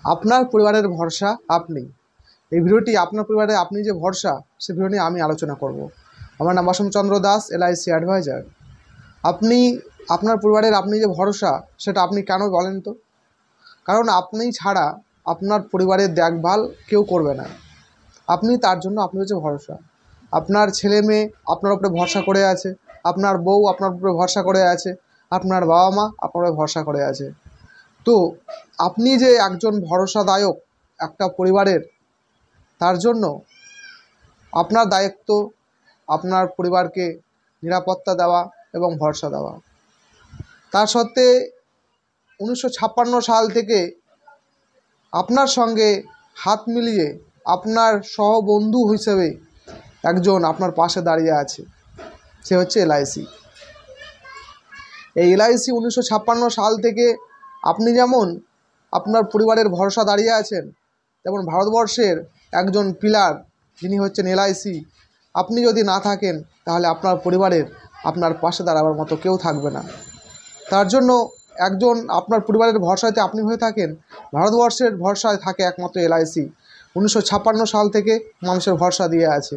আপনার পরিবারের ভরসা আপনি। এই ভিডিওটি আপনার পরিবারে আপনি যে ভরসা, সে ভিডিও নিয়ে আমি আলোচনা করব। আমার নাম অসম চন্দ্র দাস, LIC অ্যাডভাইজার। আপনি আপনার পরিবারের আপনি যে ভরসা, সেটা আপনি কেন বলেন তো? কারণ আপনি ছাড়া আপনার পরিবারের দেখভাল কেউ করবে না। আপনি, তার জন্য আপনি হচ্ছে ভরসা। আপনার ছেলে মেয়ে আপনার উপরে ভরসা করে আছে, আপনার বউ আপনার উপরে ভরসা করে আছে, আপনার বাবা মা আপনার উপরে ভরসা করে আছে। তো আপনি যে একজন ভরসাদায়ক একটা পরিবারের, তার জন্য আপনার দায়িত্ব আপনার পরিবারকে নিরাপত্তা দেওয়া এবং ভরসা দেওয়া। তার সত্ত্বে 1956 সাল থেকে আপনার সঙ্গে হাত মিলিয়ে আপনার সহবন্ধু হিসেবে একজন আপনার পাশে দাঁড়িয়ে আছে, সে হচ্ছে LIC। এই LIC 1956 সাল থেকে আপনি যেমন আপনার পরিবারের ভরসা দাঁড়িয়ে আছেন, তেমন ভারতবর্ষের একজন পিলার যিনি হচ্ছেন LIC। আপনি যদি না থাকেন, তাহলে আপনার পরিবারের আপনার পাশে দাঁড়াবার মতো কেউ থাকবে না। তার জন্য একজন আপনার পরিবারের ভরসাতে আপনি হয়ে থাকেন, ভারতবর্ষের ভরসায় থাকে একমাত্র LIC। 1956 সাল থেকে মানুষের ভরসা দিয়ে আছে।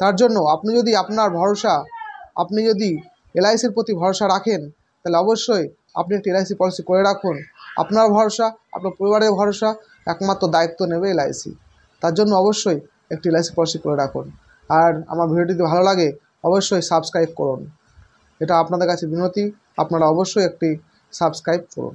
তার জন্য আপনি যদি আপনার ভরসা, আপনি যদি LICর প্রতি ভরসা রাখেন, তাহলে অবশ্যই আপনি একটি LIC পলিসি করে রাখুন। আপনার ভরসা, আপনার পরিবারের ভরসা, একমাত্র দায়িত্ব নেবে LIC। তার জন্য অবশ্যই একটি LIC পলিসি করে রাখুন। আর আমার ভিডিওটি যদি ভালো লাগে, অবশ্যই সাবস্ক্রাইব করুন। এটা আপনাদের কাছে বিনতি, আপনারা অবশ্যই একটি সাবস্ক্রাইব করুন।